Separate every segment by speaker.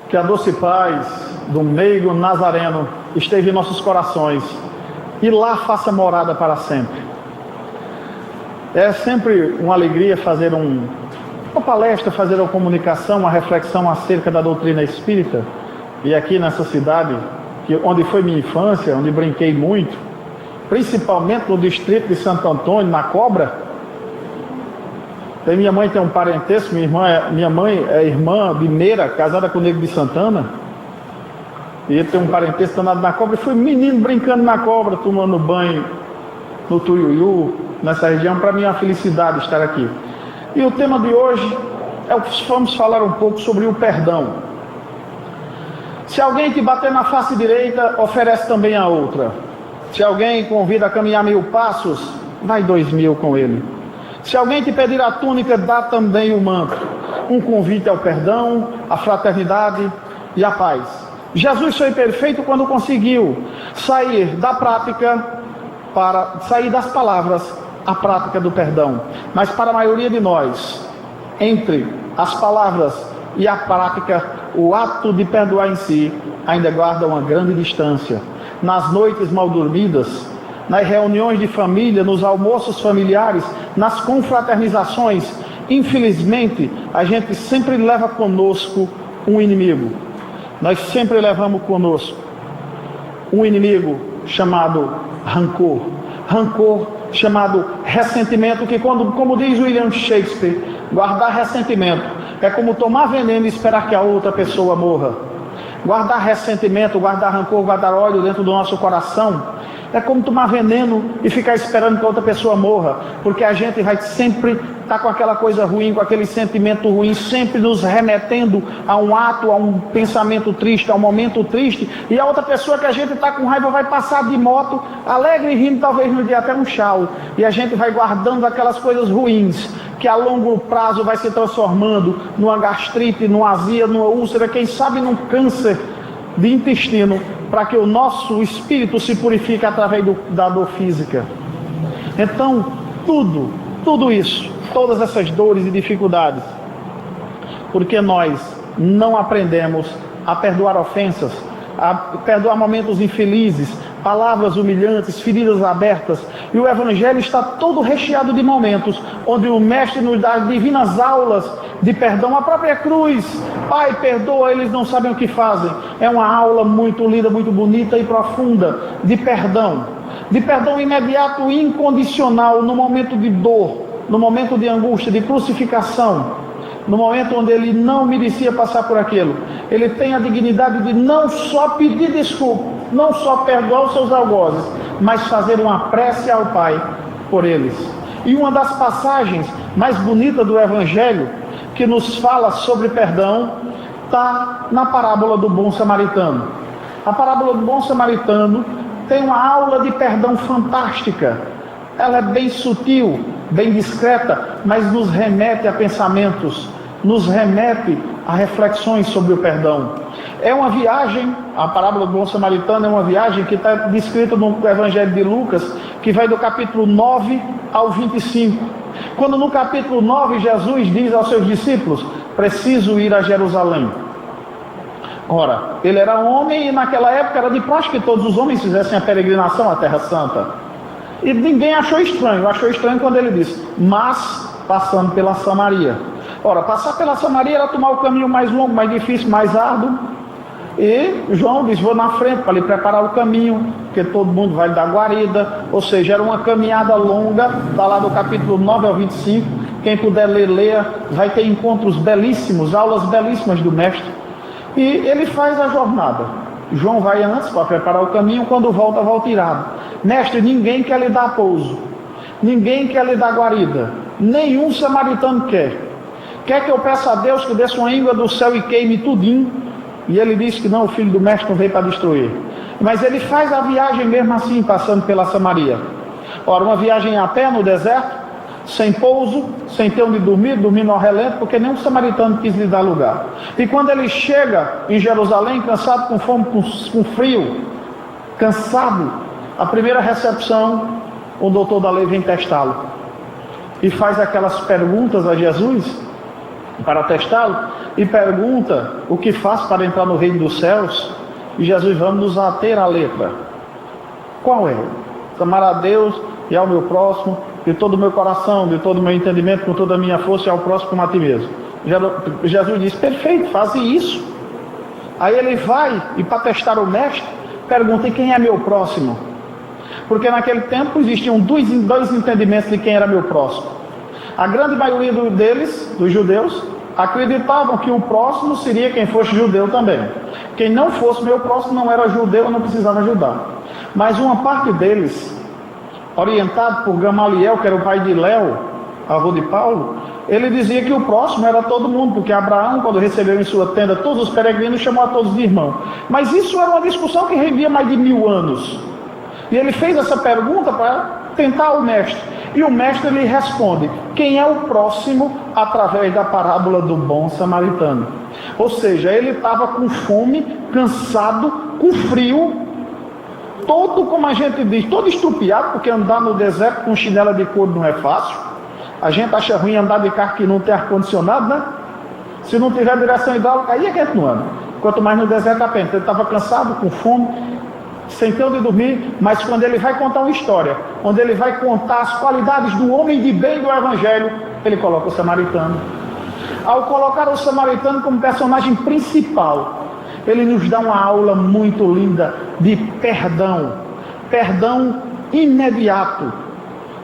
Speaker 1: Que a doce paz do meigo Nazareno esteja em nossos corações e lá faça morada para sempre. É sempre uma alegria fazer uma palestra, fazer uma comunicação, uma reflexão acerca da doutrina espírita. E aqui nessa cidade, onde foi minha infância, onde brinquei muito, principalmente no distrito de Santo Antônio, na Cobra. Minha mãe tem um parentesco, minha mãe é irmã de Meira, casada com o Negro de Santana. E ele tem um parentesco danado na Cobra. E fui menino brincando na Cobra, tomando banho no Tuiuiu, nessa região. Para mim é uma felicidade estar aqui. E o tema de hoje é o que vamos falar um pouco sobre o perdão. Se alguém te bater na face direita, oferece também a outra. Se alguém convida a caminhar 1000 passos, vai 2000 com ele. Se alguém te pedir a túnica, dá também o manto. Um convite ao perdão, à fraternidade e à paz. Jesus foi perfeito quando conseguiu sair da prática para sair das palavras à prática do perdão. Mas para a maioria de nós, entre as palavras e a prática, o ato de perdoar em si ainda guarda uma grande distância. Nas noites mal dormidas, nas reuniões de família, nos almoços familiares, nas confraternizações, infelizmente, a gente sempre leva conosco um inimigo. Nós sempre levamos conosco um inimigo chamado rancor. Rancor chamado ressentimento, que como diz William Shakespeare, guardar ressentimento é como tomar veneno e esperar que a outra pessoa morra. Guardar ressentimento, guardar rancor, guardar ódio dentro do nosso coração é como tomar veneno e ficar esperando que a outra pessoa morra, porque a gente vai sempre estar com aquela coisa ruim, com aquele sentimento ruim, sempre nos remetendo a um ato, a um pensamento triste, a um momento triste, e a outra pessoa que a gente está com raiva vai passar de moto, alegre e rindo, talvez nos dê até um chau, e a gente vai guardando aquelas coisas ruins, que a longo prazo vai se transformando numa gastrite, numa azia, numa úlcera, quem sabe num câncer de intestino, para que o nosso espírito se purifique através da dor física. Então, tudo isso, todas essas dores e dificuldades, porque nós não aprendemos a perdoar ofensas, a perdoar momentos infelizes, palavras humilhantes, feridas abertas, e o Evangelho está todo recheado de momentos onde o Mestre nos dá divinas aulas de perdão. A própria cruz, Pai, perdoa, eles não sabem o que fazem. É uma aula muito linda, muito bonita e profunda de perdão imediato e incondicional no momento de dor, no momento de angústia, de crucificação, no momento onde ele não merecia passar por aquilo. Ele tem a dignidade de não só pedir desculpa, não só perdoar os seus algozes, mas fazer uma prece ao Pai por eles. E uma das passagens mais bonitas do Evangelho, que nos fala sobre perdão, está na parábola do bom samaritano. A parábola do bom samaritano tem uma aula de perdão fantástica. Ela é bem sutil, bem discreta, mas nos remete a pensamentos, nos remete a reflexões sobre o perdão. É uma viagem, a parábola do bom samaritano é uma viagem que está descrita no Evangelho de Lucas, que vai do capítulo 9 ao 25. Quando no capítulo 9 Jesus diz aos seus discípulos: preciso ir a Jerusalém. Ora, ele era homem e naquela época era de praxe que todos os homens fizessem a peregrinação à Terra Santa. E ninguém achou estranho quando ele disse: mas passando pela Samaria. Ora, passar pela Samaria era tomar o caminho mais longo, mais difícil, mais árduo. E João diz: vou na frente para lhe preparar o caminho, porque todo mundo vai dar guarida. Ou seja, era uma caminhada longa. Está lá do capítulo 9 ao 25. Quem puder ler, leia. Vai ter encontros belíssimos, aulas belíssimas do mestre. E ele faz a jornada. João vai antes para preparar o caminho. Quando volta irado. Mestre, ninguém quer lhe dar pouso, ninguém quer lhe dar guarida, nenhum samaritano quer que eu peça a Deus que desça uma íngua do céu e queime tudinho? E ele diz que não, o filho do mestre não veio para destruir. Mas ele faz a viagem mesmo assim, passando pela Samaria. Ora, uma viagem a pé no deserto, sem pouso, sem ter onde dormindo ao relento, porque nenhum samaritano quis lhe dar lugar. E quando ele chega em Jerusalém, cansado, com fome, com frio, cansado, a primeira recepção, o doutor da lei vem testá-lo. E faz aquelas perguntas a Jesus, para testá-lo, e pergunta o que faz para entrar no reino dos céus, e Jesus, vamos nos ater à letra. Qual é? Amar a Deus e ao meu próximo de todo o meu coração, de todo o meu entendimento, com toda a minha força, e ao próximo como a ti mesmo. Jesus diz, perfeito, faze isso. Aí ele vai, e para testar o mestre, pergunta, e quem é meu próximo? Porque naquele tempo existiam dois entendimentos de quem era meu próximo. A grande maioria deles, dos judeus, acreditavam que o próximo seria quem fosse judeu também. Quem não fosse meu próximo não era judeu, eu não precisava ajudar. Mas uma parte deles, orientado por Gamaliel, que era o pai de Léo, avô de Paulo, ele dizia que o próximo era todo mundo, porque Abraão, quando recebeu em sua tenda todos os peregrinos, chamou a todos de irmão. Mas isso era uma discussão que rendia mais de 1000 anos. E ele fez essa pergunta para tentar o mestre. E o mestre lhe responde, quem é o próximo? Através da parábola do bom samaritano. Ou seja, ele estava com fome, cansado, com frio, todo, como a gente diz, todo estrupiado, porque andar no deserto com chinela de couro não é fácil. A gente acha ruim andar de carro que não tem ar-condicionado, né? Se não tiver direção hidráulica, aí é que a gente não anda. Quanto mais no deserto a pena. Ele estava cansado, com fome, sem ter onde dormir, mas quando ele vai contar uma história, onde ele vai contar as qualidades do homem de bem do Evangelho, ele coloca o samaritano. Ao colocar o samaritano como personagem principal, ele nos dá uma aula muito linda de perdão. Perdão imediato.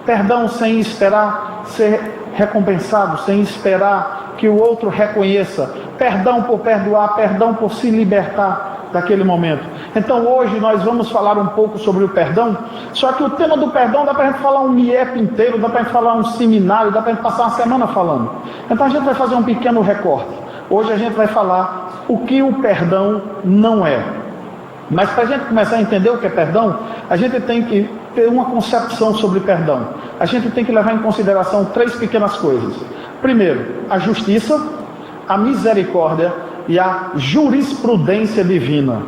Speaker 1: Perdão sem esperar ser recompensado, sem esperar que o outro reconheça. Perdão por perdoar, perdão por se libertar daquele momento. Então hoje nós vamos falar um pouco sobre o perdão, só que o tema do perdão dá para a gente falar um MIEP inteiro, dá para a gente falar um seminário, dá para a gente passar uma semana falando. Então a gente vai fazer um pequeno recorte. Hoje a gente vai falar o que o perdão não é. Mas para a gente começar a entender o que é perdão, a gente tem que ter uma concepção sobre perdão. A gente tem que levar em consideração 3 pequenas coisas. Primeiro, a justiça, a misericórdia e a jurisprudência divina.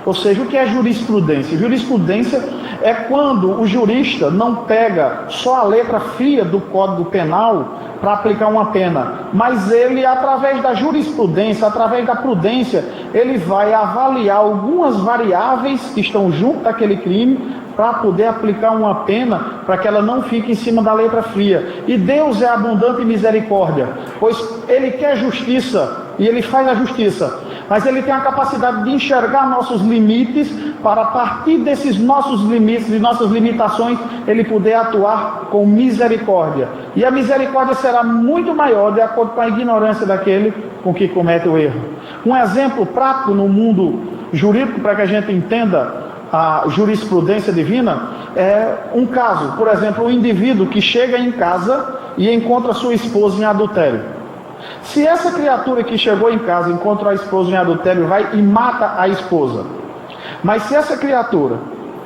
Speaker 1: Ou seja, o que é jurisprudência? Jurisprudência é quando o jurista não pega só a letra fria do Código Penal para aplicar uma pena, mas ele, através da jurisprudência, através da prudência, ele vai avaliar algumas variáveis que estão junto daquele crime para poder aplicar uma pena, para que ela não fique em cima da letra fria. E Deus é abundante em misericórdia, pois Ele quer justiça, e Ele faz a justiça, mas Ele tem a capacidade de enxergar nossos limites, para a partir desses nossos limites e nossas limitações, Ele poder atuar com misericórdia. E a misericórdia será muito maior de acordo com a ignorância daquele com que comete o erro. Um exemplo prático no mundo jurídico, para que a gente entenda a jurisprudência divina, é um caso, por exemplo, um indivíduo que chega em casa e encontra sua esposa em adultério. Se essa criatura que chegou em casa encontra a esposa em adultério, vai e mata a esposa. Mas se essa criatura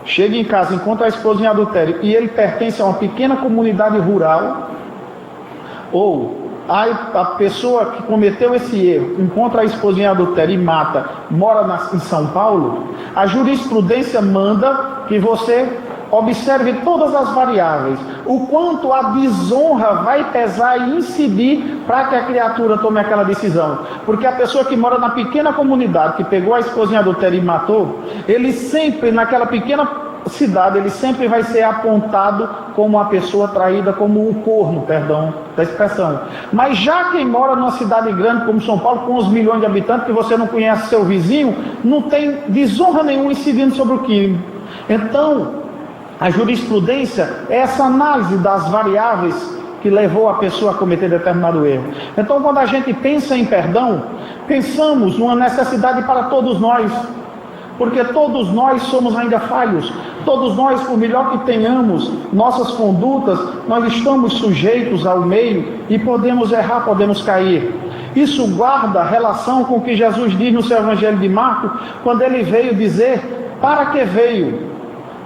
Speaker 1: chega em casa, encontra a esposa em adultério e ele pertence a uma pequena comunidade rural, ou a pessoa que cometeu esse erro encontra a esposa em adultério e mata, mora em São Paulo, a jurisprudência manda que você observe todas as variáveis, o quanto a desonra vai pesar e incidir para que a criatura tome aquela decisão. Porque a pessoa que mora na pequena comunidade, que pegou a esposa em adultério e matou, ele sempre, naquela pequena cidade, ele sempre vai ser apontado como uma pessoa traída, como um corno, perdão da expressão. Mas já quem mora numa cidade grande como São Paulo, com uns milhões de habitantes, que você não conhece seu vizinho, não tem desonra nenhuma incidindo sobre o crime. Então, a jurisprudência é essa análise das variáveis que levou a pessoa a cometer determinado erro. Então, quando a gente pensa em perdão, pensamos numa necessidade para todos nós, porque todos nós somos ainda falhos. Todos nós, por melhor que tenhamos nossas condutas, nós estamos sujeitos ao meio e podemos errar, podemos cair. Isso guarda relação com o que Jesus diz no seu Evangelho de Marcos, quando ele veio dizer para que veio.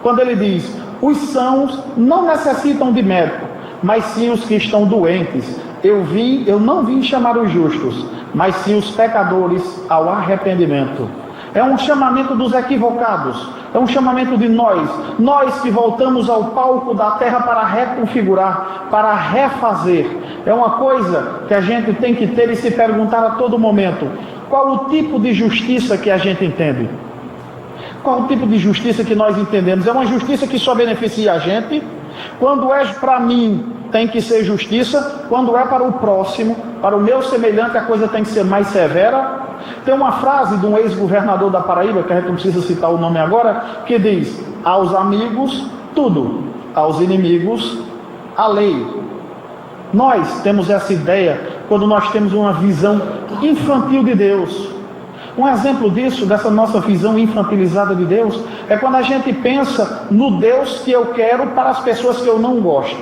Speaker 1: Quando ele diz, os sãos não necessitam de médico, mas sim os que estão doentes. Eu não vim chamar os justos, mas sim os pecadores ao arrependimento. É um chamamento dos equivocados. É um chamamento de nós que voltamos ao palco da terra para reconfigurar, para refazer. É uma coisa que a gente tem que ter e se perguntar a todo momento: qual o tipo de justiça que a gente entende? Qual o tipo de justiça que nós entendemos? É uma justiça que só beneficia a gente? Quando é para mim, tem que ser justiça. Quando é para o próximo, para o meu semelhante, a coisa tem que ser mais severa. Tem uma frase de um ex-governador da Paraíba, que a gente não precisa citar o nome agora, que diz: aos amigos, tudo; aos inimigos, a lei. Nós temos essa ideia quando nós temos uma visão infantil de Deus. Um exemplo disso, dessa nossa visão infantilizada de Deus, é quando a gente pensa no Deus que eu quero para as pessoas que eu não gosto.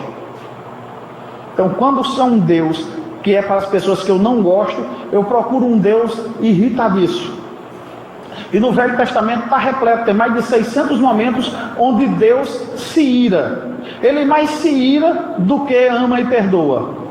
Speaker 1: Então, quando são um Deus que é para as pessoas que eu não gosto, eu procuro um Deus irritadiço. E no Velho Testamento está repleto, tem mais de 600 momentos onde Deus se ira. Ele mais se ira do que ama e perdoa.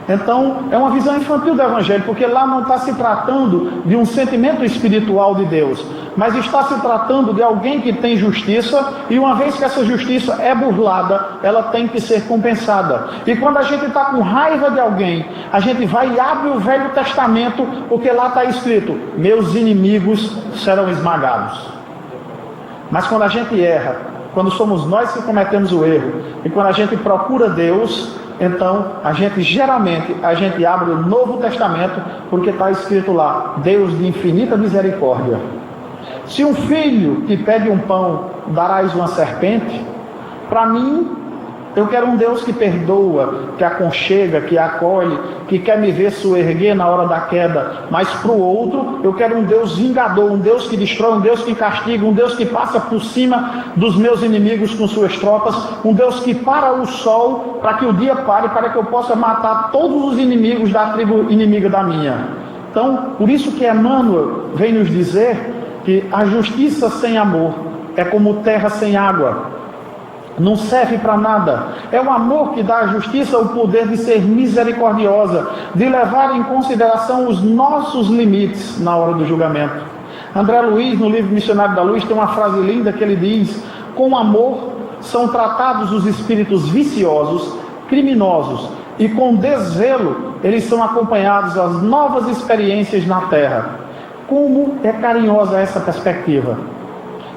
Speaker 1: Então, é uma visão infantil do Evangelho, porque lá não está se tratando de um sentimento espiritual de Deus, mas está se tratando de alguém que tem justiça, e uma vez que essa justiça é burlada, ela tem que ser compensada. E quando a gente está com raiva de alguém, a gente vai e abre o Velho Testamento, porque lá está escrito: meus inimigos serão esmagados. Mas quando a gente erra, quando somos nós que cometemos o erro, e quando a gente procura Deus, então geralmente a gente abre o Novo Testamento, porque está escrito lá: Deus de infinita misericórdia. Se um filho que pede um pão, darás uma serpente? Para mim, eu quero um Deus que perdoa, que aconchega, que acolhe, que quer me ver soerguer na hora da queda. Mas para o outro, eu quero um Deus vingador, um Deus que destrói, um Deus que castiga, um Deus que passa por cima dos meus inimigos com suas tropas, um Deus que para o sol para que o dia pare, para que eu possa matar todos os inimigos da tribo inimiga da minha. Então, por isso que Emmanuel vem nos dizer que a justiça sem amor é como terra sem água. Não serve para nada. É o amor que dá à justiça o poder de ser misericordiosa, de levar em consideração os nossos limites na hora do julgamento. André Luiz, no livro Missionário da Luz, tem uma frase linda que ele diz: com amor são tratados os espíritos viciosos, criminosos, e com desvelo eles são acompanhados às novas experiências na terra. Como é carinhosa essa perspectiva!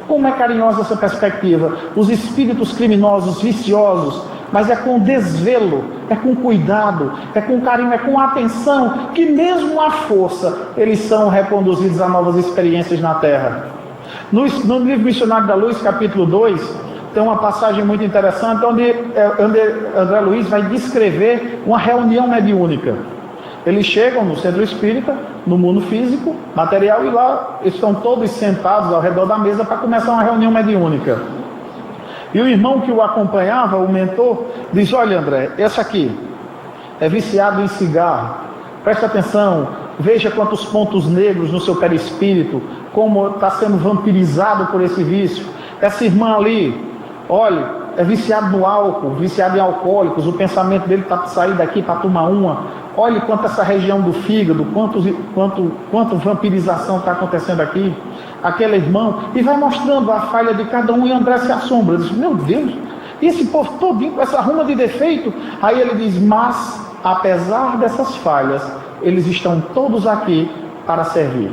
Speaker 1: Como é carinhosa essa perspectiva. Os espíritos criminosos, viciosos, mas é com desvelo, é com cuidado, é com carinho, é com atenção, que mesmo à força, eles são reconduzidos a novas experiências na Terra. No livro Missionário da Luz, capítulo 2, tem uma passagem muito interessante, onde André Luiz vai descrever uma reunião mediúnica. Eles chegam no centro espírita, no mundo físico, material, e lá estão todos sentados ao redor da mesa para começar uma reunião mediúnica. E o irmão que o acompanhava, o mentor, diz: olha, André, esse aqui é viciado em cigarro, presta atenção, veja quantos pontos negros no seu perispírito, como está sendo vampirizado por esse vício. Essa irmã ali, olha, é viciado no álcool, viciado em alcoólicos, o pensamento dele está para sair daqui para tomar uma. Olhe quanto essa região do fígado, quanto vampirização está acontecendo aqui. Aquele irmão, e vai mostrando a falha de cada um, e André se assombra. Diz: meu Deus, e esse povo todinho com essa ruma de defeito? Aí ele diz: mas, apesar dessas falhas, eles estão todos aqui para servir.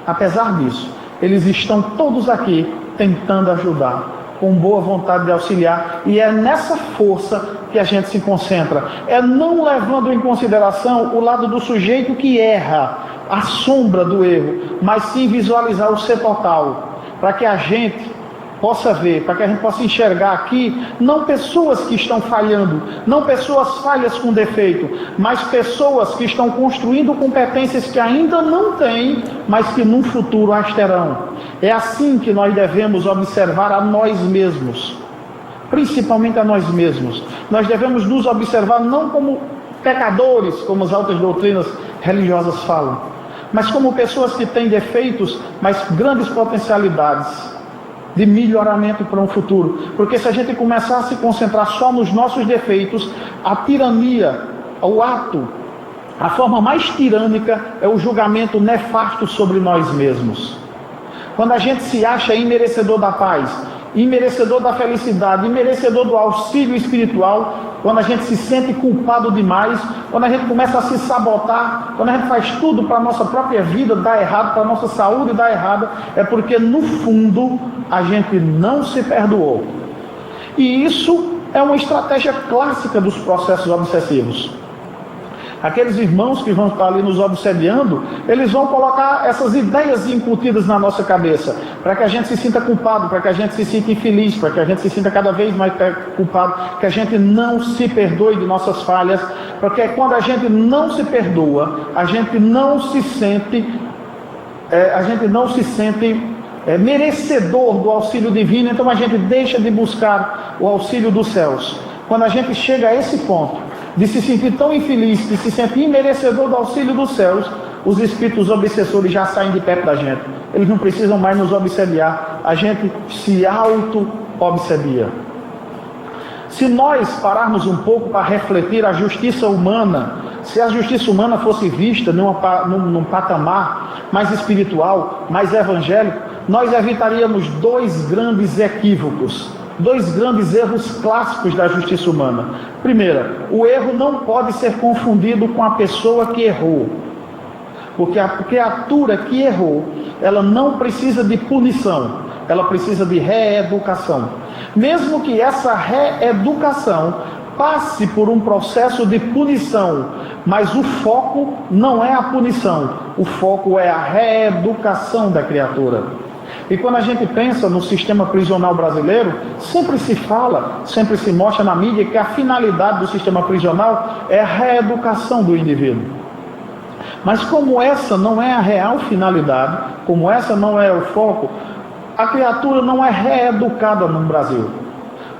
Speaker 1: Apesar disso, eles estão todos aqui tentando ajudar, com boa vontade de auxiliar, e é nessa força que a gente se concentra. É não levando em consideração o lado do sujeito que erra, a sombra do erro, mas sim visualizar o ser total, para que a gente possa ver, para que a gente possa enxergar aqui, não pessoas que estão falhando, não pessoas falhas com defeito, mas pessoas que estão construindo competências que ainda não têm, mas que num futuro as terão. É assim que nós devemos observar a nós mesmos, principalmente a nós mesmos. Nós devemos nos observar não como pecadores, como as altas doutrinas religiosas falam, mas como pessoas que têm defeitos, mas grandes potencialidades de melhoramento para um futuro. Porque se a gente começar a se concentrar só nos nossos defeitos, a tirania, o ato, a forma mais tirânica é o julgamento nefasto sobre nós mesmos. quando a gente se acha imerecedor da paz, imerecedor da felicidade, imerecedor do auxílio espiritual, quando a gente se sente culpado demais, quando a gente começa a se sabotar, quando a gente faz tudo para a nossa própria vida dar errado, para a nossa saúde dar errado, é porque no fundo a gente não se perdoou. E isso é uma estratégia clássica dos processos obsessivos. Aqueles irmãos que vão estar ali nos obsediando, eles vão colocar essas ideias incutidas na nossa cabeça, para que a gente se sinta culpado, para que a gente se sinta infeliz, para que a gente se sinta cada vez mais culpado, que a gente não se perdoe de nossas falhas, porque quando a gente não se perdoa, a gente não se sente merecedor do auxílio divino, então a gente deixa de buscar o auxílio dos céus. Quando a gente chega a esse ponto, de se sentir tão infeliz, de se sentir imerecedor do auxílio dos céus, os espíritos obsessores já saem de perto da gente. Eles não precisam mais nos obsediar, a gente se auto-obsedia. Se nós pararmos um pouco para refletir a justiça humana, se a justiça humana fosse vista num patamar mais espiritual, mais evangélico, nós evitaríamos dois grandes equívocos. Dois grandes erros clássicos da justiça humana. Primeiro, o erro não pode ser confundido com a pessoa que errou. Porque a criatura que errou, ela não precisa de punição, ela precisa de reeducação. Mesmo que essa reeducação passe por um processo de punição, mas o foco não é a punição, o foco é a reeducação da criatura. E quando a gente pensa no sistema prisional brasileiro, sempre se fala, sempre se mostra na mídia que a finalidade do sistema prisional é a reeducação do indivíduo. Mas como essa não é a real finalidade, como essa não é o foco, a criatura não é reeducada no Brasil.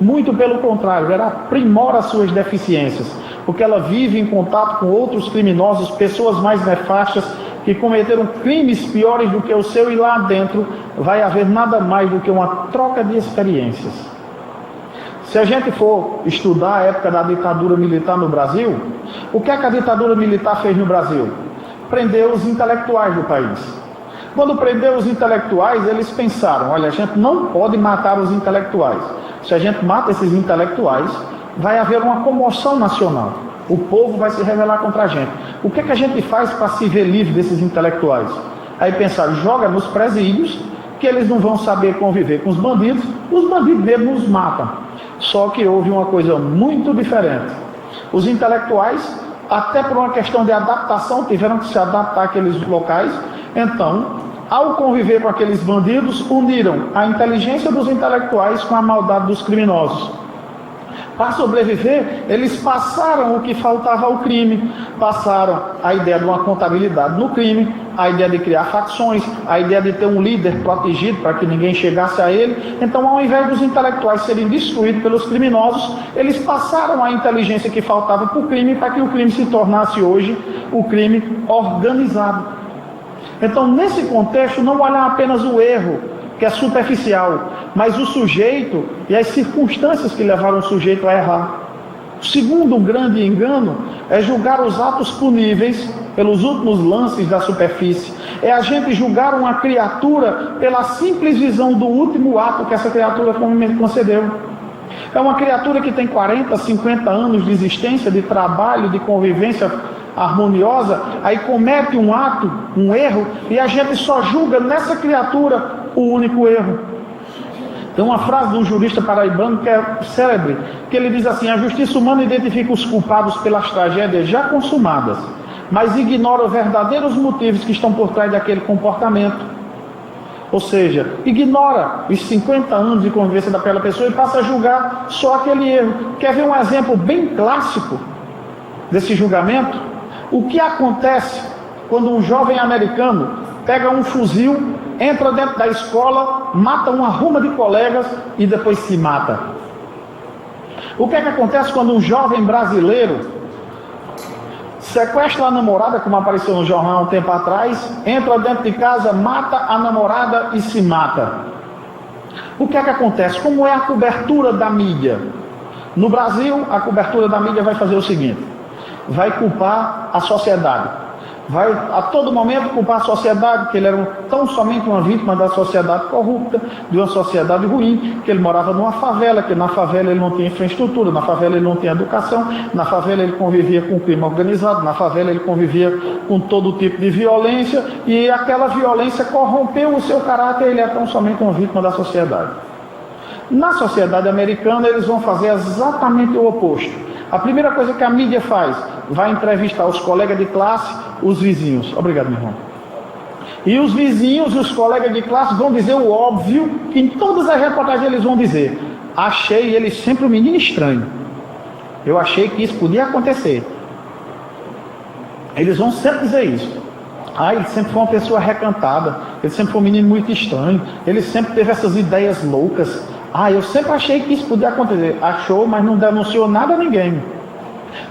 Speaker 1: Muito pelo contrário, ela aprimora suas deficiências, porque ela vive em contato com outros criminosos, pessoas mais nefastas, que cometeram crimes piores do que o seu, e lá dentro vai haver nada mais do que uma troca de experiências. Se a gente for estudar a época da ditadura militar no Brasil, o que é que a ditadura militar fez no Brasil? Prendeu os intelectuais do país. Quando prendeu os intelectuais, eles pensaram, olha, a gente não pode matar os intelectuais. Se a gente mata esses intelectuais, vai haver uma comoção nacional. O povo vai se rebelar contra a gente. O que é que a gente faz para se ver livre desses intelectuais? Aí pensaram, joga nos presídios, que eles não vão saber conviver com os bandidos mesmo os matam. Só que houve uma coisa muito diferente. Os intelectuais, até por uma questão de adaptação, tiveram que se adaptar àqueles locais. Então, ao conviver com aqueles bandidos, uniram a inteligência dos intelectuais com a maldade dos criminosos. Para sobreviver, eles passaram o que faltava ao crime, passaram a ideia de uma contabilidade no crime, a ideia de criar facções, a ideia de ter um líder protegido para que ninguém chegasse a ele. Então, ao invés dos intelectuais serem destruídos pelos criminosos, eles passaram a inteligência que faltava para o crime, para que o crime se tornasse hoje o crime organizado. Então, nesse contexto, não olhar apenas o erro, que é superficial, mas o sujeito e as circunstâncias que levaram o sujeito a errar. O segundo grande engano é julgar os atos puníveis pelos últimos lances da superfície. É a gente julgar uma criatura pela simples visão do último ato que essa criatura concedeu. É uma criatura que tem 40, 50 anos de existência, de trabalho, de convivência harmoniosa, aí comete um ato, um erro, e a gente só julga nessa criatura o único erro. Tem uma frase de um jurista paraibano que é célebre, que ele diz assim: a justiça humana identifica os culpados pelas tragédias já consumadas, mas ignora os verdadeiros motivos que estão por trás daquele comportamento. Ou seja, ignora os 50 anos de convivência daquela pessoa e passa a julgar só aquele erro. Quer ver um exemplo bem clássico desse julgamento? O que acontece quando um jovem americano pega um fuzil, entra dentro da escola, mata uma ruma de colegas e depois se mata? O que é que acontece quando um jovem brasileiro sequestra a namorada, como apareceu no jornal há um tempo atrás, entra dentro de casa, mata a namorada e se mata? O que é que acontece? Como é a cobertura da mídia? No Brasil, a cobertura da mídia vai fazer o seguinte: vai culpar a sociedade. vai a todo momento culpar a sociedade, que ele era tão somente uma vítima da sociedade corrupta, de uma sociedade ruim, que ele morava numa favela, que na favela ele não tinha infraestrutura, na favela ele não tinha educação, na favela ele convivia com o crime organizado, na favela ele convivia com todo tipo de violência, e aquela violência corrompeu o seu caráter, ele é tão somente uma vítima da sociedade. Na sociedade americana eles vão fazer exatamente o oposto. A primeira coisa que a mídia faz, vai entrevistar os colegas de classe, os vizinhos. Obrigado, meu irmão. E os vizinhos e os colegas de classe vão dizer o óbvio, que em todas as reportagens eles vão dizer: achei ele sempre um menino estranho. Eu achei que isso podia acontecer. Eles vão sempre dizer isso. Ele sempre foi uma pessoa recantada, ele sempre foi um menino muito estranho, ele sempre teve essas ideias loucas. Eu sempre achei que isso podia acontecer. Achou, mas não denunciou nada a ninguém.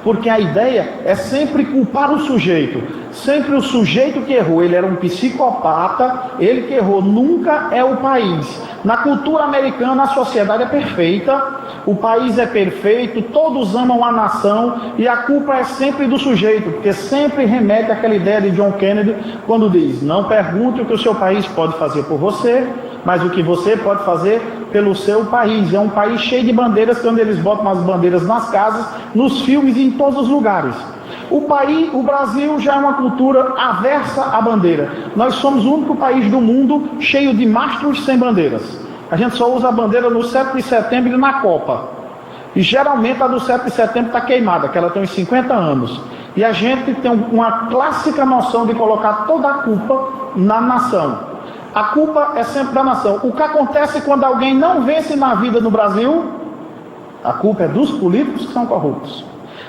Speaker 1: Porque a ideia é sempre culpar o sujeito. Sempre o sujeito que errou. Ele era um psicopata, ele que errou. Nunca é o país. Na cultura americana a sociedade é perfeita, o país é perfeito, todos amam a nação e a culpa é sempre do sujeito, porque sempre remete àquela ideia de John Kennedy quando diz: não pergunte o que o seu país pode fazer por você, mas o que você pode fazer pelo seu país. É um país cheio de bandeiras, quando eles botam as bandeiras nas casas, nos filmes e em todos os lugares. O Brasil já é uma cultura aversa à bandeira. Nós somos o único país do mundo cheio de mastros sem bandeiras. A gente só usa a bandeira no 7 de setembro e na Copa. E geralmente a do 7 de setembro está queimada, que ela tem uns 50 anos. E a gente tem uma clássica noção de colocar toda a culpa na nação. A culpa é sempre da nação. O que acontece quando alguém não vence na vida no Brasil? A culpa é dos políticos que são corruptos.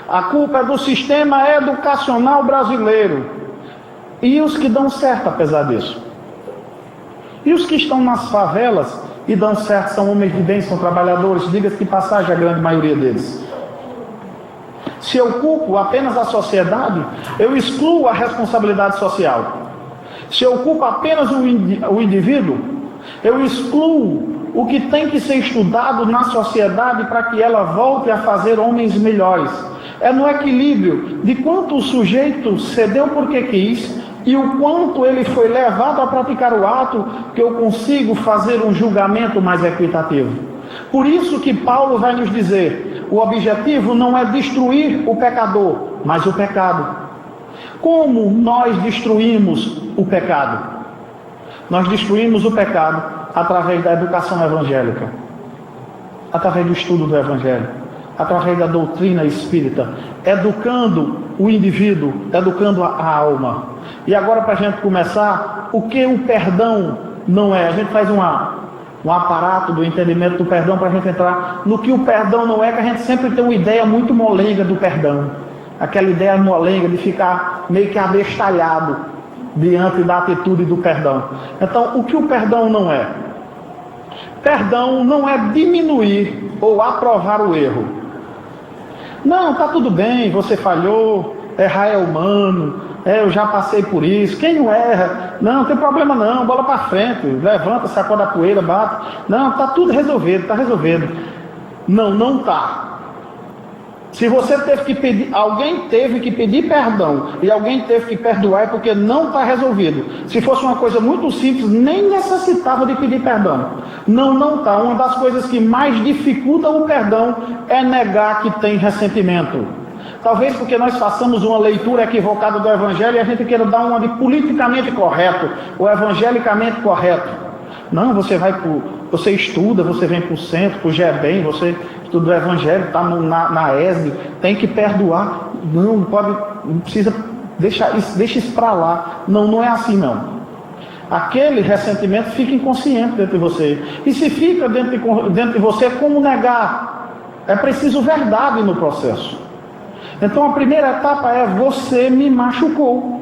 Speaker 1: A culpa é do sistema educacional brasileiro. E os que dão certo apesar disso? E os que estão nas favelas e dão certo são homens de bem, são trabalhadores, diga-se de passagem a grande maioria deles. Se eu culpo apenas a sociedade, eu excluo a responsabilidade social. Se eu culpo apenas o indivíduo, eu excluo o que tem que ser estudado na sociedade para que ela volte a fazer homens melhores. É no equilíbrio de quanto o sujeito cedeu porque quis e o quanto ele foi levado a praticar o ato que eu consigo fazer um julgamento mais equitativo. Por isso que Paulo vai nos dizer: o objetivo não é destruir o pecador, mas o pecado. Como nós destruímos o pecado? Nós destruímos o pecado através da educação evangélica, através do estudo do Evangelho, através da doutrina espírita, educando o indivíduo, educando a alma. E agora, para a gente começar, o que o perdão não é? A gente faz um aparato do entendimento do perdão para a gente entrar no que o perdão não é, que a gente sempre tem uma ideia muito molenga do perdão. Aquela ideia molenga de ficar meio que abestalhado diante da atitude do perdão. Então, o que o perdão não é? Perdão não é diminuir ou aprovar o erro. Não, está tudo bem, você falhou, errar é humano, eu já passei por isso, quem não erra? Não tem problema não, bola para frente, levanta, sacode a poeira, bate. Não, está tudo resolvido, está resolvido. Não está. Se você teve que pedir, alguém teve que pedir perdão e alguém teve que perdoar, é porque não está resolvido. Se fosse uma coisa muito simples, nem necessitava de pedir perdão. Não está. Uma das coisas que mais dificultam o perdão é negar que tem ressentimento. Talvez porque nós façamos uma leitura equivocada do Evangelho e a gente queira dar uma de politicamente correto, ou evangelicamente correto. Não, você estuda, você vem para o centro, para o GEBEM, você estuda o Evangelho, está na ESB, tem que perdoar. Não precisa, deixa isso para lá. Não é assim não. Aquele ressentimento fica inconsciente dentro de você. E se fica dentro de você, como negar? É preciso verdade no processo. Então a primeira etapa é: você me machucou.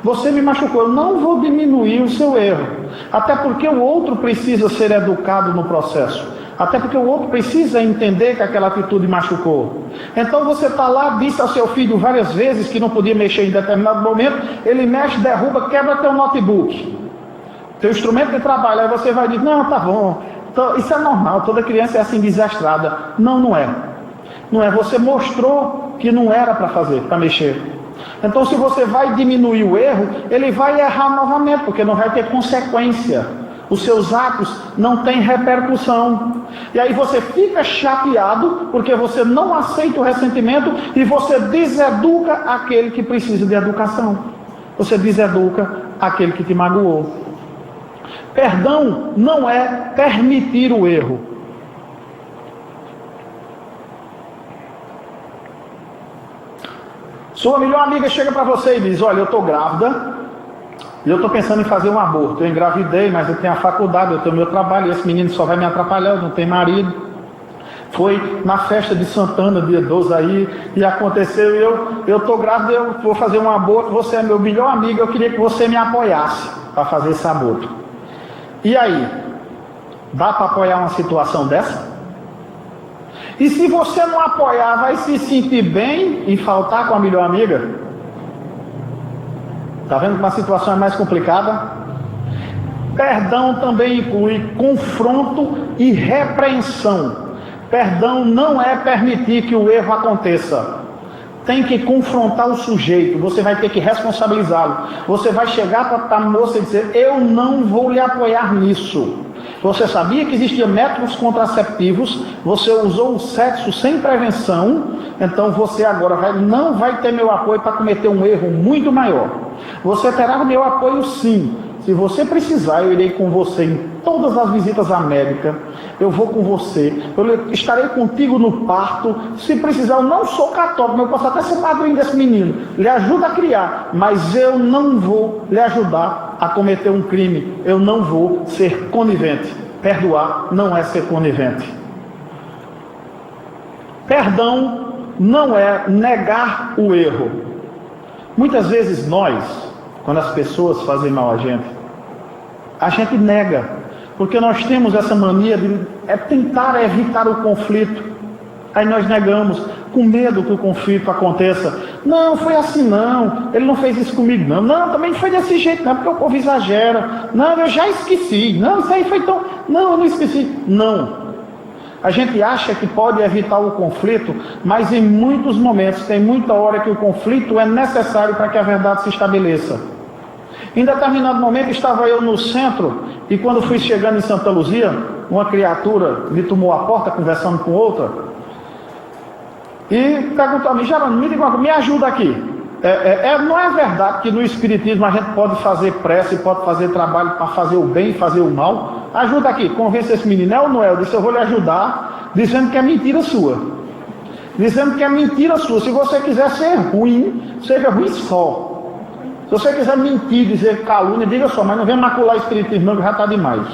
Speaker 1: Você me machucou, eu não vou diminuir o seu erro. Até porque o outro precisa ser educado no processo. Até porque o outro precisa entender que aquela atitude machucou. Então você está lá, disse ao seu filho várias vezes que não podia mexer em determinado momento, ele mexe, derruba, quebra teu notebook, teu instrumento de trabalho. Aí você vai dizer: não, tá bom, isso é normal, toda criança é assim desastrada. Não é. Não é, você mostrou que não era para fazer, para mexer. Então, se você vai diminuir o erro, ele vai errar novamente, porque não vai ter consequência. Os seus atos não têm repercussão. E aí você fica chateado, porque você não aceita o ressentimento e você deseduca aquele que precisa de educação. Você deseduca aquele que te magoou. Perdão não é permitir o erro. Sua melhor amiga chega para você e diz: olha, eu estou grávida e eu estou pensando em fazer um aborto. Eu engravidei, mas eu tenho a faculdade, eu tenho o meu trabalho, e esse menino só vai me atrapalhar, eu não tenho marido. Foi na festa de Santana, dia 12 aí, e aconteceu, eu estou grávida, eu vou fazer um aborto, você é meu melhor amigo, eu queria que você me apoiasse para fazer esse aborto. E aí, dá para apoiar uma situação dessa? E se você não apoiar, vai se sentir bem em faltar com a melhor amiga? Está vendo que uma situação é mais complicada? Perdão também inclui confronto e repreensão. Perdão não é permitir que o erro aconteça. Tem que confrontar o sujeito, você vai ter que responsabilizá-lo. Você vai chegar para a moça e dizer: eu não vou lhe apoiar nisso. Você sabia que existiam métodos contraceptivos, você usou o sexo sem prevenção, então você agora não vai ter meu apoio para cometer um erro muito maior. Você terá o meu apoio sim. Se você precisar, eu irei com você em todas as visitas à médica, eu vou com você, eu estarei contigo no parto. Se precisar, eu não sou católico, mas eu posso até ser padrinho desse menino, lhe ajuda a criar, mas eu não vou lhe ajudar a cometer um crime, eu não vou ser conivente. Perdoar não é ser conivente. Perdão não é negar o erro. Muitas vezes nós, quando as pessoas fazem mal a gente nega, porque nós temos essa mania de tentar evitar o conflito. Aí nós negamos, com medo que o conflito aconteça. Não, foi assim não, ele não fez isso comigo não. Não, também não foi desse jeito não, porque o povo exagera. Não, eu já esqueci. Não, isso aí foi tão... Não, eu não esqueci. Não. A gente acha que pode evitar o conflito, mas em muitos momentos, tem muita hora que o conflito é necessário para que a verdade se estabeleça. Em determinado momento estava eu no centro, e quando fui chegando em Santa Luzia, uma criatura me tomou a porta conversando com outra, e perguntou a mim: Gerando, me diga uma coisa, me ajuda aqui. Não é verdade que no Espiritismo a gente pode fazer prece, pode fazer trabalho para fazer o bem e fazer o mal? Ajuda aqui, convença esse menino, é ou não é? Eu disse: eu vou lhe ajudar, dizendo que é mentira sua. Dizendo que é mentira sua. Se você quiser ser ruim, seja ruim só. Se você quiser mentir, dizer calúnia, diga só, mas não venha macular o Espiritismo não, que já está demais.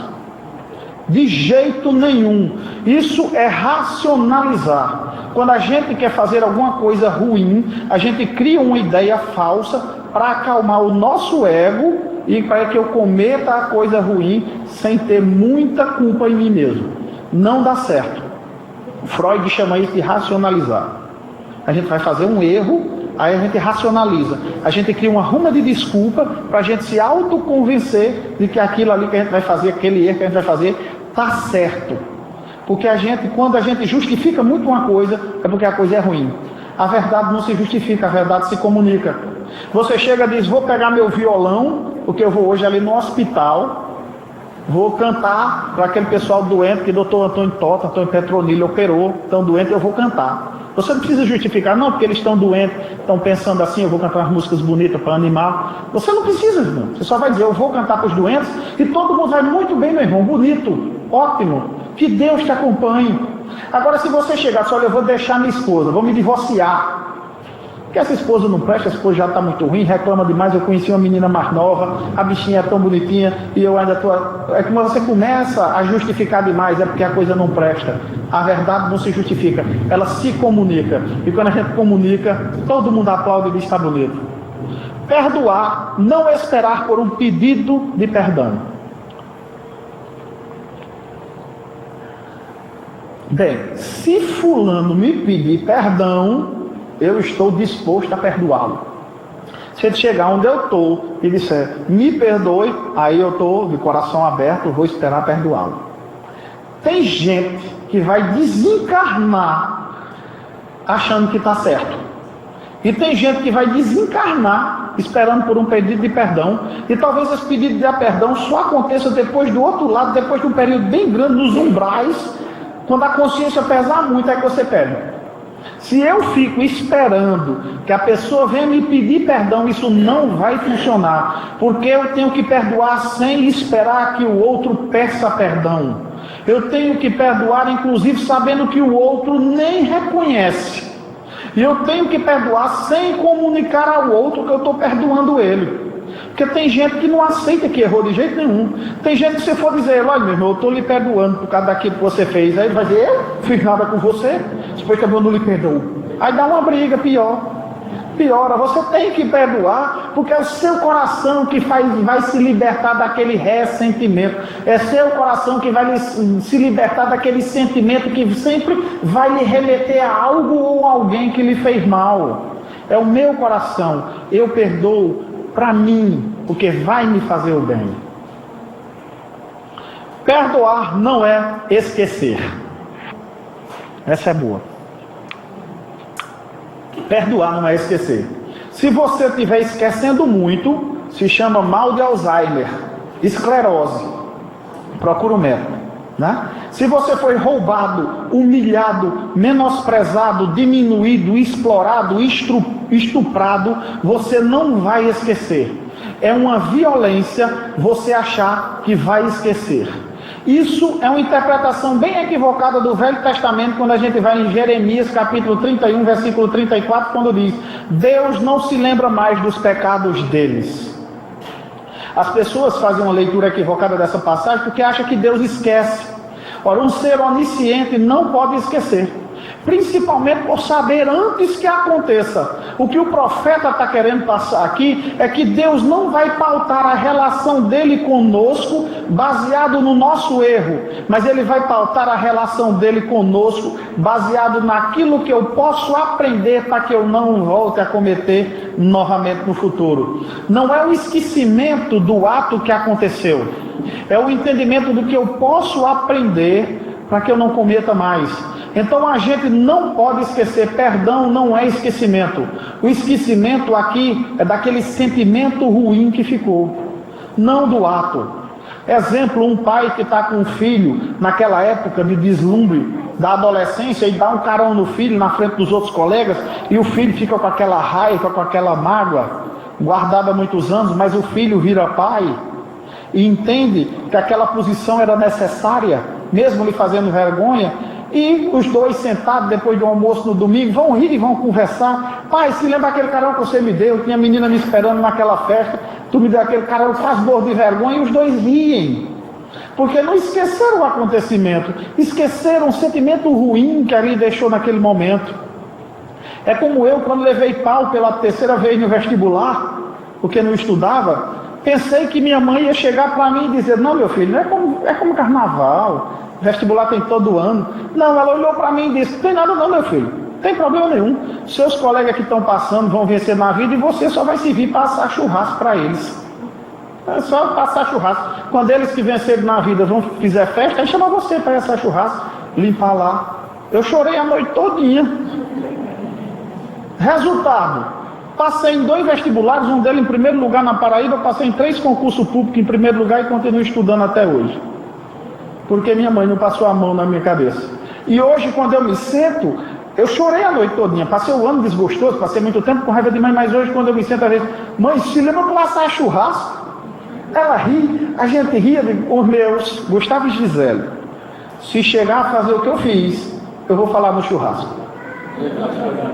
Speaker 1: De jeito nenhum. Isso é racionalizar. Quando a gente quer fazer alguma coisa ruim, a gente cria uma ideia falsa para acalmar o nosso ego e para que eu cometa a coisa ruim sem ter muita culpa em mim mesmo. Não dá certo. Freud chama isso de racionalizar. A gente vai fazer um erro, aí a gente racionaliza. A gente cria uma ruma de desculpa para a gente se autoconvencer de que aquilo ali que a gente vai fazer, aquele erro que a gente vai fazer, está certo. Porque quando a gente justifica muito uma coisa, é porque a coisa é ruim. A verdade não se justifica, a verdade se comunica. Você chega e diz: vou pegar meu violão, porque eu vou hoje ali no hospital, vou cantar para aquele pessoal doente, que doutor Antônio Tota, Antônio Petronilho operou, estão doentes, eu vou cantar. Você não precisa justificar, não, porque eles estão doentes, estão pensando assim, eu vou cantar umas músicas bonitas para animar. Você não precisa, irmão. Você só vai dizer: eu vou cantar para os doentes, e todo mundo vai muito bem, meu irmão, bonito, ótimo, que Deus te acompanhe. Agora, se você chegar e olha, eu vou deixar minha esposa, vou me divorciar, porque essa esposa não presta, a esposa já está muito ruim, reclama demais, eu conheci uma menina mais nova, a bichinha é tão bonitinha, e eu ainda estou... É que quando você começa a justificar demais, é porque a coisa não presta. A verdade não se justifica, ela se comunica, e quando a gente comunica, todo mundo aplaude e diz: está bonito. Perdoar, não esperar por um pedido de perdão. Bem, se fulano me pedir perdão, eu estou disposto a perdoá-lo. Se ele chegar onde eu estou e disser: me perdoe, aí eu estou de coração aberto, vou esperar perdoá-lo. Tem gente que vai desencarnar achando que está certo. E tem gente que vai desencarnar esperando por um pedido de perdão, e talvez esse pedido de perdão só aconteça depois do outro lado, depois de um período bem grande, nos umbrais, quando a consciência pesar muito, é que você pede. Se eu fico esperando que a pessoa venha me pedir perdão, isso não vai funcionar, porque eu tenho que perdoar sem esperar que o outro peça perdão. Eu tenho que perdoar, inclusive, sabendo que o outro nem reconhece. E eu tenho que perdoar sem comunicar ao outro que eu estou perdoando ele. Porque tem gente que não aceita que errou de jeito nenhum. Tem gente que, se for dizer, olha, meu irmão, eu estou lhe perdoando por causa daquilo que você fez, aí ele vai dizer, eu fiz nada com você, depois que eu não lhe perdoo. Aí dá uma briga piora. Você tem que perdoar, porque é o seu coração que vai se libertar daquele ressentimento. É seu coração que vai se libertar daquele sentimento que sempre vai lhe remeter a algo ou alguém que lhe fez mal. É o meu coração. Eu perdoo para mim, porque vai me fazer o bem. Perdoar não é esquecer. Essa é boa. Perdoar não é esquecer. Se você estiver esquecendo muito, se chama mal de Alzheimer, esclerose. Procura um médico, né? Se você foi roubado, humilhado, menosprezado, diminuído, explorado, estuprado, você não vai esquecer. É uma violência você achar que vai esquecer. Isso é uma interpretação bem equivocada do Velho Testamento, quando a gente vai em Jeremias capítulo 31, versículo 34, quando diz: Deus não se lembra mais dos pecados deles. As pessoas fazem uma leitura equivocada dessa passagem porque acham que Deus esquece. Ora, um ser onisciente não pode esquecer, principalmente por saber antes que aconteça. O que o profeta está querendo passar aqui é que Deus não vai pautar a relação dele conosco baseado no nosso erro, mas ele vai pautar a relação dele conosco baseado naquilo que eu posso aprender para que eu não volte a cometer novamente no futuro. Não é o esquecimento do ato que aconteceu, é o entendimento do que eu posso aprender para que eu não cometa mais. Então a gente não pode esquecer. Perdão não é esquecimento. O esquecimento aqui é daquele sentimento ruim que ficou, não do ato. Exemplo, um pai que está com um filho naquela época de deslumbre da adolescência e dá um carão no filho na frente dos outros colegas, e o filho fica com aquela raiva, com aquela mágoa guardada há muitos anos, mas o filho vira pai e entende que aquela posição era necessária, mesmo lhe fazendo vergonha. E os dois sentados depois do almoço no domingo vão rir e vão conversar. Pai, se lembra aquele carão que você me deu? Tinha menina me esperando naquela festa, tu me deu aquele carão, faz morro de vergonha. E os dois riem, porque não esqueceram o acontecimento, esqueceram o sentimento ruim que ali deixou naquele momento. É como eu, quando levei pau pela terceira vez no vestibular, porque não estudava, pensei que minha mãe ia chegar para mim e dizer: não, meu filho, é como carnaval, vestibular tem todo ano. Não, ela olhou para mim e disse: não tem nada não, meu filho, não tem problema nenhum. Seus colegas que estão passando vão vencer na vida e você só vai servir passar churrasco para eles. É só passar churrasco. Quando eles que venceram na vida fizer festa, aí chama você para assar churrasco, limpar lá. Eu chorei a noite todinha. Resultado: passei em 2 vestibulares, um deles em primeiro lugar na Paraíba, passei em 3 concursos públicos em primeiro lugar e continuo estudando até hoje. Porque minha mãe não passou a mão na minha cabeça. E hoje, quando eu me sento, eu chorei a noite todinha, passei o ano desgostoso, passei muito tempo com raiva de mãe, mas hoje, quando eu me sento, às vezes: mãe, se lembra de assar churrasco? Ela ri, a gente ria. Os meus, Gustavo e Gisele, se chegar a fazer o que eu fiz, eu vou falar no churrasco.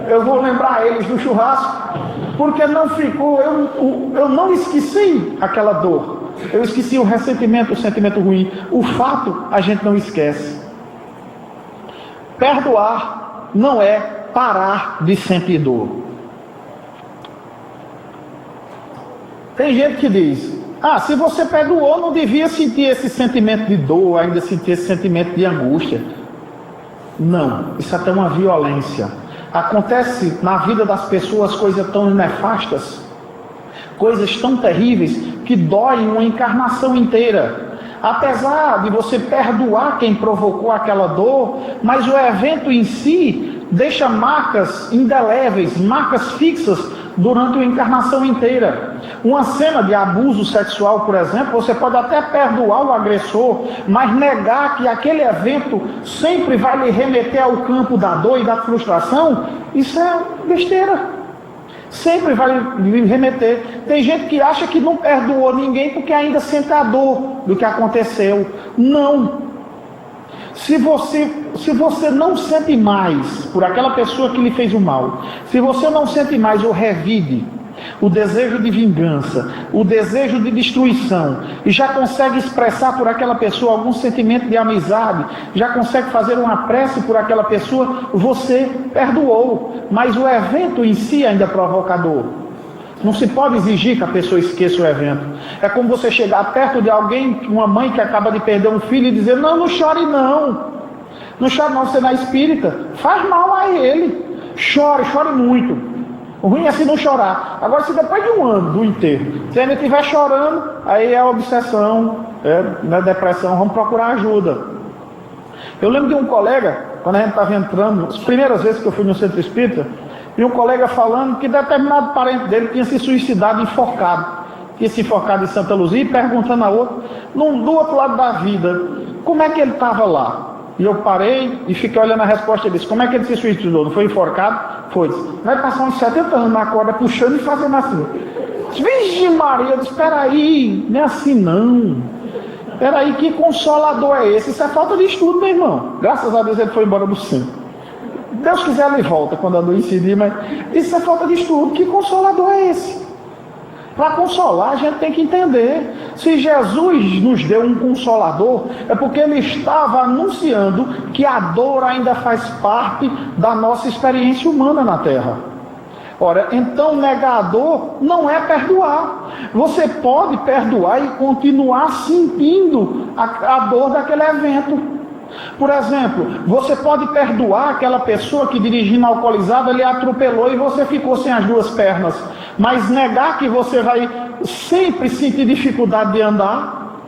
Speaker 1: Eu vou lembrar eles do churrasco, porque não ficou, eu não esqueci aquela dor, eu esqueci o ressentimento, o sentimento ruim. O fato a gente não esquece. Perdoar não é parar de sentir dor. Tem gente que diz: ah, se você perdoou, não devia sentir esse sentimento de dor, ainda sentir esse sentimento de angústia. Não, isso é até uma violência. Acontece na vida das pessoas coisas tão nefastas, coisas tão terríveis, que doem uma encarnação inteira. Apesar de você perdoar quem provocou aquela dor, mas o evento em si deixa marcas indeléveis, marcas fixas durante a encarnação inteira. Uma cena de abuso sexual, por exemplo, você pode até perdoar o agressor, mas negar que aquele evento sempre vai lhe remeter ao campo da dor e da frustração, isso é besteira. Sempre vai lhe remeter. Tem gente que acha que não perdoou ninguém porque ainda sente a dor do que aconteceu. Não. Se você não sente mais por aquela pessoa que lhe fez o mal, se você não sente mais o revide, o desejo de vingança, o desejo de destruição, e já consegue expressar por aquela pessoa algum sentimento de amizade, já consegue fazer uma prece por aquela pessoa, você perdoou, mas o evento em si ainda é provocador. Não se pode exigir que a pessoa esqueça o evento. É como você chegar perto de alguém, uma mãe que acaba de perder um filho, e dizer: não chore não. Não chore não, você não é espírita. Faz mal a ele. Chore muito. O ruim é se não chorar. Agora, se depois de um ano do enterro, se ainda estiver chorando, aí é obsessão, é depressão, vamos procurar ajuda. Eu lembro de um colega, quando a gente estava entrando, as primeiras vezes que eu fui no centro espírita, e um colega falando que determinado parente dele tinha se suicidado enforcado. Tinha se enforcado em Santa Luzia, e perguntando a outro, do outro lado da vida, como é que ele estava lá? E eu parei e fiquei olhando a resposta dele. Como é que ele se suicidou? Não foi enforcado? Foi. Vai passar uns 70 anos na corda, puxando e fazendo assim. Vixe Maria, eu disse: espera aí, não é assim não. Espera aí, que consolador é esse? Isso é falta de estudo, meu irmão. Graças a Deus ele foi embora do centro. Deus quiser ele volta quando a dor incidir, mas isso é falta de estudo. Que consolador é esse? Para consolar, a gente tem que entender. Se Jesus nos deu um consolador, é porque ele estava anunciando que a dor ainda faz parte da nossa experiência humana na Terra. Ora, então negar a dor não é perdoar. Você pode perdoar e continuar sentindo a dor daquele evento. Por exemplo, você pode perdoar aquela pessoa que, dirigindo alcoolizado, ele atropelou e você ficou sem as duas pernas, mas negar que você vai sempre sentir dificuldade de andar.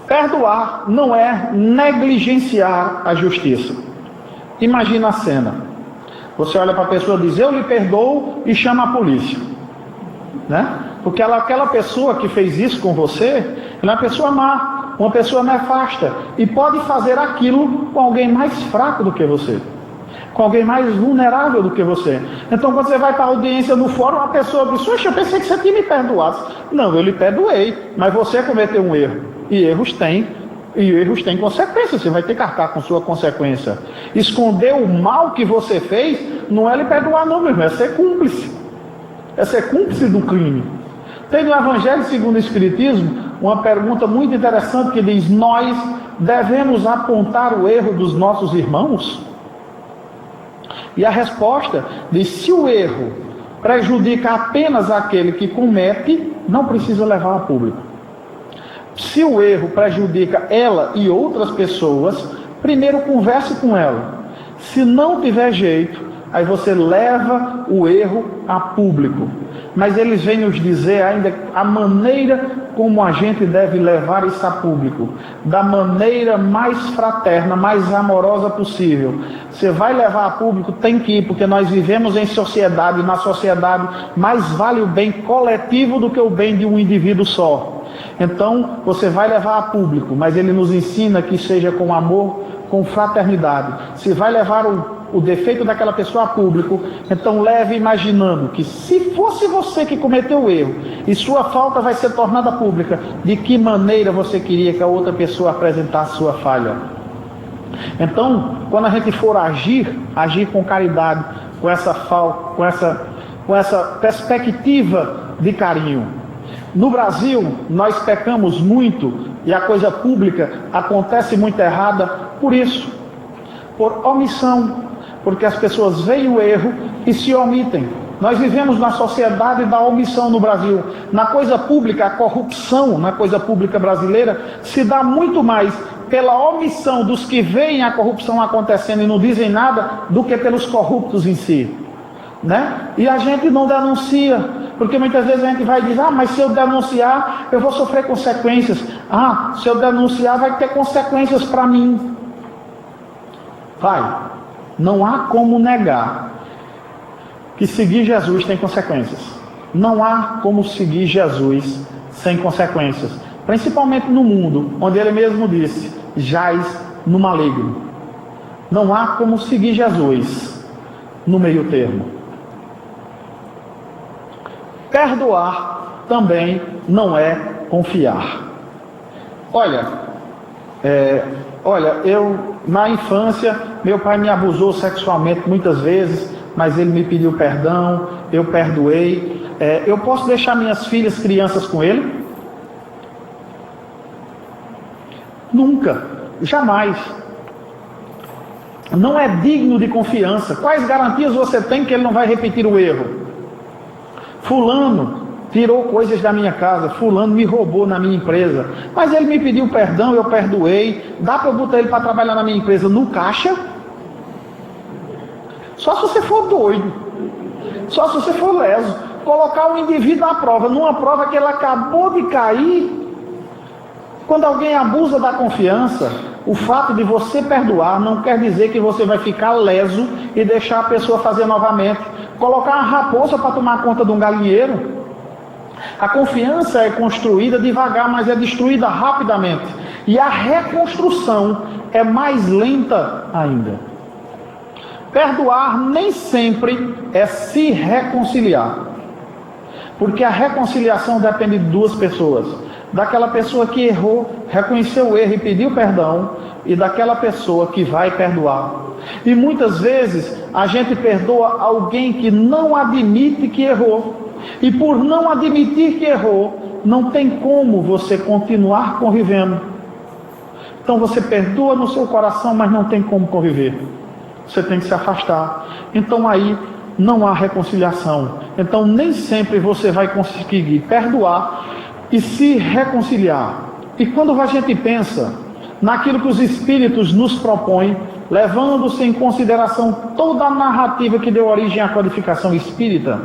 Speaker 1: Perdoar não é negligenciar a justiça. Imagina a cena: você olha para a pessoa e diz: eu lhe perdoo, e chama a polícia, né? Porque aquela pessoa que fez isso com você, ela é uma pessoa má, uma pessoa nefasta, e pode fazer aquilo com alguém mais fraco do que você, com alguém mais vulnerável do que você. Então, quando você vai para a audiência no fórum, a pessoa diz: oxe, eu pensei que você tinha me perdoado. Não, eu lhe perdoei, mas você cometeu um erro, e erros têm consequências, você vai ter que arcar com sua consequência. Esconder o mal que você fez não é lhe perdoar não, meu irmão, é ser cúmplice, do crime. Tem no Evangelho segundo o Espiritismo uma pergunta muito interessante que diz: nós devemos apontar o erro dos nossos irmãos? E a resposta diz: se o erro prejudica apenas aquele que comete, não precisa levar a público. Se o erro prejudica ela e outras pessoas, primeiro converse com ela. Se não tiver jeito, aí você leva o erro a público. Mas eles vêm nos dizer ainda a maneira como a gente deve levar isso a público, da maneira mais fraterna, mais amorosa possível. Você vai levar a público, tem que ir, porque nós vivemos em sociedade, e na sociedade mais vale o bem coletivo do que o bem de um indivíduo só. Então você vai levar a público, mas ele nos ensina que seja com amor, com fraternidade. Se vai levar o defeito daquela pessoa a público, então leve imaginando que se fosse você que cometeu o erro e sua falta vai ser tornada pública, de que maneira você queria que a outra pessoa apresentasse sua falha? Então, quando a gente for agir com caridade, com essa perspectiva de carinho. No Brasil, nós pecamos muito e a coisa pública acontece muito errada por isso, por omissão. Porque as pessoas veem o erro e se omitem. Nós vivemos na sociedade da omissão no Brasil. Na coisa pública, a corrupção na coisa pública brasileira se dá muito mais pela omissão dos que veem a corrupção acontecendo e não dizem nada, do que pelos corruptos em si, né? E a gente não denuncia, porque muitas vezes a gente vai dizer: mas se eu denunciar, eu vou sofrer consequências. Se eu denunciar, vai ter consequências para mim. Pai, não há como negar que seguir Jesus tem consequências. Não há como seguir Jesus sem consequências. Principalmente no mundo, onde ele mesmo disse, jaz no maligno. Não há como seguir Jesus no meio termo. Perdoar também não é confiar. Olha, eu na infância, meu pai me abusou sexualmente muitas vezes, mas ele me pediu perdão, eu perdoei. Eu posso deixar minhas filhas crianças com ele? Nunca, jamais. Não é digno de confiança. Quais garantias você tem que ele não vai repetir o erro? Fulano tirou coisas da minha casa, fulano me roubou na minha empresa, mas ele me pediu perdão, eu perdoei. Dá para eu botar ele para trabalhar na minha empresa no caixa? Só se você for doido, só se você for leso. Colocar o indivíduo à prova, numa prova que ele acabou de cair. Quando alguém abusa da confiança, o fato de você perdoar não quer dizer que você vai ficar leso e deixar a pessoa fazer novamente. Colocar uma raposa para tomar conta de um galinheiro. A confiança é construída devagar, mas é destruída rapidamente. E a reconstrução é mais lenta ainda. Perdoar nem sempre é se reconciliar. Porque a reconciliação depende de duas pessoas. Daquela pessoa que errou, reconheceu o erro e pediu perdão, e daquela pessoa que vai perdoar. E muitas vezes a gente perdoa alguém que não admite que errou. E por não admitir que errou, não tem como você continuar convivendo. Então você perdoa no seu coração, mas não tem como conviver. Você tem que se afastar. Então aí não há reconciliação. Então nem sempre você vai conseguir perdoar e se reconciliar. E quando a gente pensa naquilo que os Espíritos nos propõem, levando-se em consideração toda a narrativa que deu origem à codificação espírita,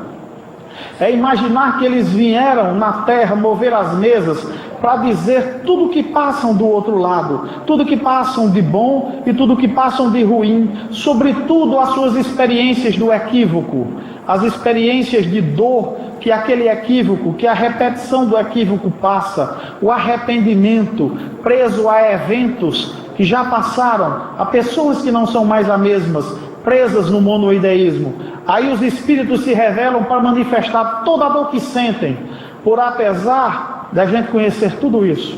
Speaker 1: é imaginar que eles vieram na Terra mover as mesas para dizer tudo que passam do outro lado, tudo que passam de bom e tudo que passam de ruim, sobretudo as suas experiências do equívoco, as experiências de dor que aquele equívoco, que a repetição do equívoco passa, o arrependimento preso a eventos que já passaram, a pessoas que não são mais as mesmas, presas no monoideísmo. Aí os Espíritos se revelam para manifestar toda a dor que sentem, por apesar da gente conhecer tudo isso,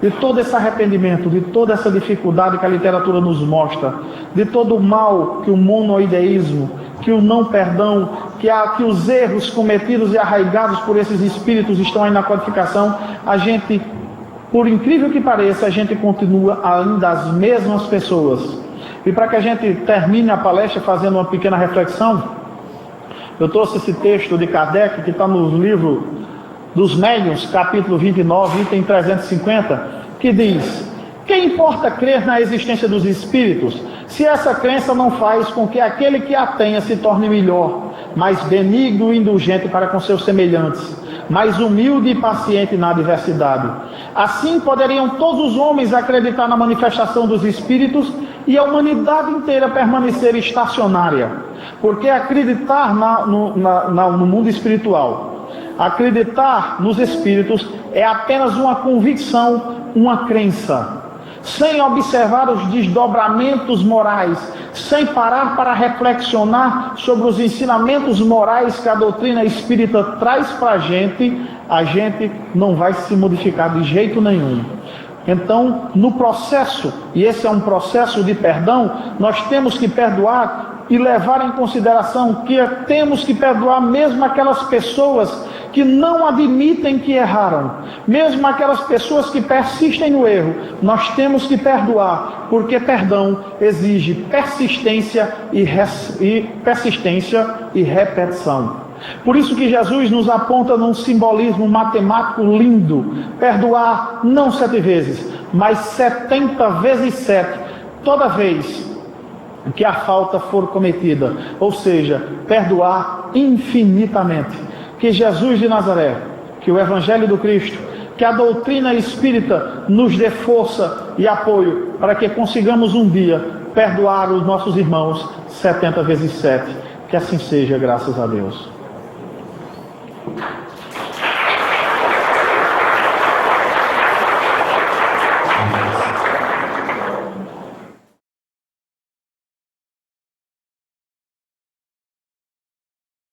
Speaker 1: de todo esse arrependimento, de toda essa dificuldade que a literatura nos mostra, de todo o mal que o monoideísmo, que o não perdão, que os erros cometidos e arraigados por esses Espíritos estão aí na codificação, a gente, por incrível que pareça, a gente continua ainda as mesmas pessoas. E para que a gente termine a palestra fazendo uma pequena reflexão, eu trouxe esse texto de Kardec, que está no livro dos Médiuns, capítulo 29, item 350, que diz: que importa crer na existência dos Espíritos, se essa crença não faz com que aquele que a tenha se torne melhor, mais benigno e indulgente para com seus semelhantes, mais humilde e paciente na adversidade. Assim poderiam todos os homens acreditar na manifestação dos Espíritos e a humanidade inteira permanecer estacionária. Porque acreditar no mundo espiritual, acreditar nos Espíritos é apenas uma convicção, uma crença, sem observar os desdobramentos morais, sem parar para reflexionar sobre os ensinamentos morais que a doutrina espírita traz para a gente não vai se modificar de jeito nenhum. Então, no processo, e esse é um processo de perdão, nós temos que perdoar e levar em consideração que temos que perdoar mesmo aquelas pessoas que não admitem que erraram, mesmo aquelas pessoas que persistem no erro, nós temos que perdoar, porque perdão exige persistência e repetição. Por isso que Jesus nos aponta num simbolismo matemático lindo: perdoar não 7 vezes, mas 70 vezes 7, toda vez que a falta for cometida, ou seja, perdoar infinitamente. Que Jesus de Nazaré, que o Evangelho do Cristo, que a doutrina espírita nos dê força e apoio para que consigamos um dia perdoar os nossos irmãos 70 vezes 7. Que assim seja, graças a Deus.